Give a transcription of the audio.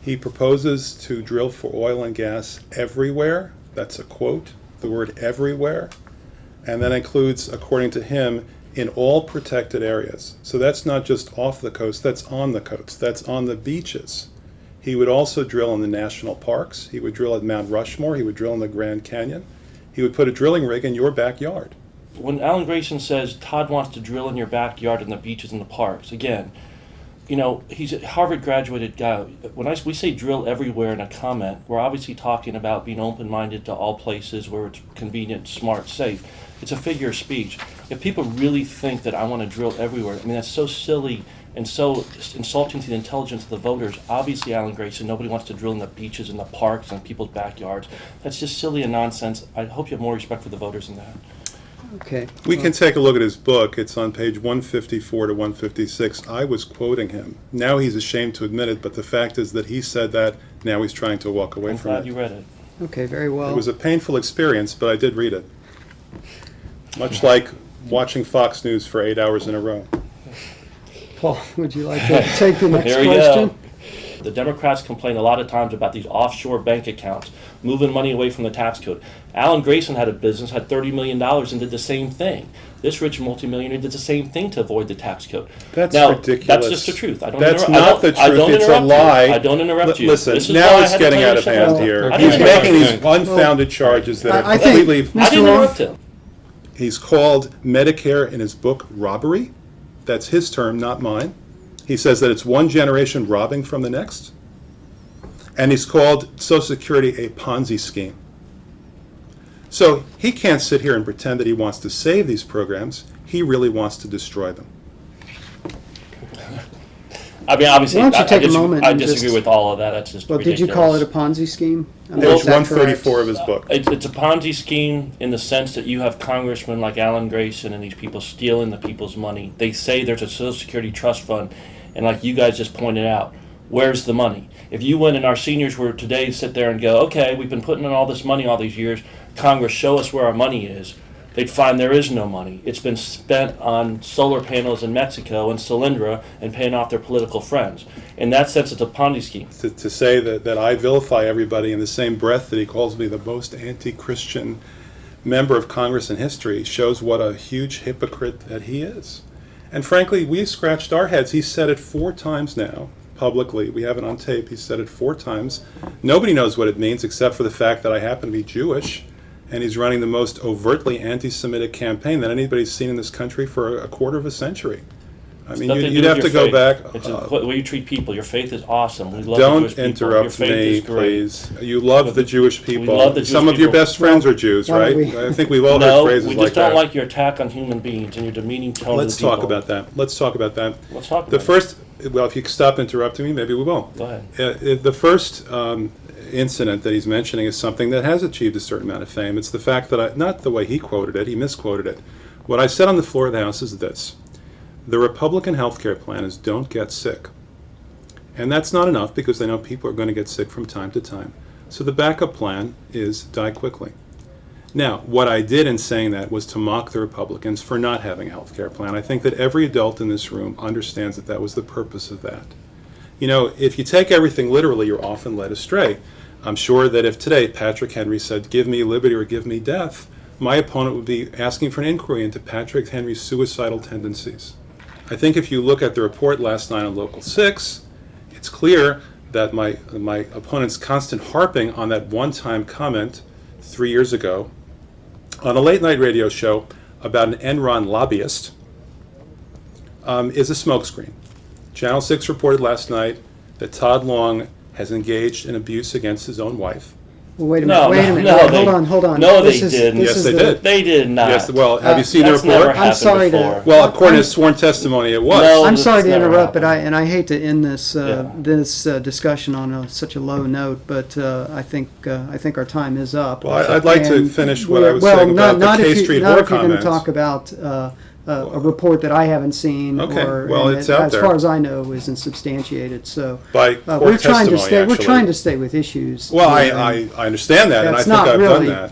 He proposes to drill for oil and gas everywhere. That's a quote, the word everywhere. And that includes, according to him, in all protected areas. So that's not just off the coast, that's on the coast, that's on the beaches. He would also drill in the national parks. He would drill at Mount Rushmore. He would drill in the Grand Canyon. He would put a drilling rig in your backyard. When Alan Grayson says Todd wants to drill in your backyard and the beaches and the parks, again, you know, he's a Harvard graduated guy. When we say drill everywhere in a comment, we're obviously talking about being open-minded to all places where it's convenient, smart, safe. It's a figure of speech. If people really think that I want to drill everywhere, I mean, that's so silly and so insulting to the intelligence of the voters. Obviously, Alan Grayson, nobody wants to drill in the beaches and the parks and people's backyards. That's just silly and nonsense. I hope you have more respect for the voters than that. Okay. We can take a look at his book. It's on page 154 to 156. I was quoting him. Now he's ashamed to admit it, but the fact is that he said that. Now he's trying to walk away I'm from glad it. you read it. Okay, very well. It was a painful experience, but I did read it. Much like watching Fox News for 8 hours in a row. Paul, would you like to take the next Here we question? go. The Democrats complain a lot of times about these offshore bank accounts, moving money away from the tax code. Alan Grayson had a business, had $30 million, and did the same thing. This rich multimillionaire did the same thing to avoid the tax code. That's now, ridiculous. That's just the truth. That's not the truth. It's a lie. I don't interrupt you. Listen, This is now why I it's had to getting tell out you of something. hand here. I He's didn't making interrupt these unfounded charges that are I think- completely... I didn't interrupt him. He's called Medicare in his book robbery. That's his term, not mine. He says that it's one generation robbing from the next. And he's called Social Security a Ponzi scheme. So he can't sit here and pretend that he wants to save these programs. He really wants to destroy them. I mean, obviously, Why don't you take a moment I and disagree just- with all of that. That's just Well, ridiculous. did you call it a Ponzi scheme? I mean, Page is that 134 correct? of his book. It's a Ponzi scheme in the sense that you have congressmen like Alan Grayson and these people stealing the people's money. They say there's a Social Security trust fund, and like you guys just pointed out, where's the money? If you went and our seniors were today sit there and go, okay, we've been putting in all this money all these years, Congress, show us where our money is, they'd find there is no money. It's been spent on solar panels in Mexico and Solyndra and paying off their political friends. In that sense, it's a Ponzi scheme. To say that I vilify everybody in the same breath that he calls me the most anti-Christian member of Congress in history shows what a huge hypocrite that he is. And frankly, we've scratched our heads. He's said it 4 times now, publicly. We have it on tape. He's said it 4 times. Nobody knows what it means except for the fact that I happen to be Jewish, and he's running the most overtly anti-Semitic campaign that anybody's seen in this country for a quarter of a century. I mean, Nothing to you'd do have with to your go back. faith. It's the way you treat people. Your faith is awesome. We love the Don't Jewish people. Your interrupt faith me, is great. please. You love the Jewish people. love the Jewish Some of your people. best friends are Jews, Why right? don't we- I think we've all heard No, phrases we like just don't that. like your attack on human beings and your demeaning tone Let's to the people. talk about that. Let's talk about that. Let's talk The about first, well, if you stop interrupting me, maybe we will. Go ahead. The first incident that he's mentioning is something that has achieved a certain amount of fame. It's the fact that not the way he quoted it, he misquoted it. What I said on the floor of the House is this: the Republican health care plan is don't get sick. And that's not enough because they know people are going to get sick from time to time. So the backup plan is die quickly. Now, what I did in saying that was to mock the Republicans for not having a health care plan. I think that every adult in this room understands that that was the purpose of that. You know, if you take everything literally, you're often led astray. I'm sure that if today Patrick Henry said, give me liberty or give me death, my opponent would be asking for an inquiry into Patrick Henry's suicidal tendencies. I think if you look at the report last night on Local 6, it's clear that my opponent's constant harping on that one-time comment 3 years ago on a late-night radio show about an Enron lobbyist is a smokescreen. Channel 6 reported last night that Todd Long has engaged in abuse against his own wife. Well, wait a minute. Hold on. No, This they is- didn't. this Yes, is they the- did. They did not. Yes, well, have you seen the That's report? never I'm happened sorry to- before. Well, according to sworn testimony, it was. No. I'm sorry to That's never interrupt, but happened. I hate to end this Yeah. discussion on such a low note, but I think our time is up. Well, I'd like to And finish what I was saying about the K Street not horror if you're going to comments. talk about a report that I haven't seen, Okay, or well, and it's out as there. far as I know, isn't substantiated. So By court we're trying to testimony, stay. We're actually. trying to stay with issues. Well, here, and I understand that, and I that's think not I've really done that.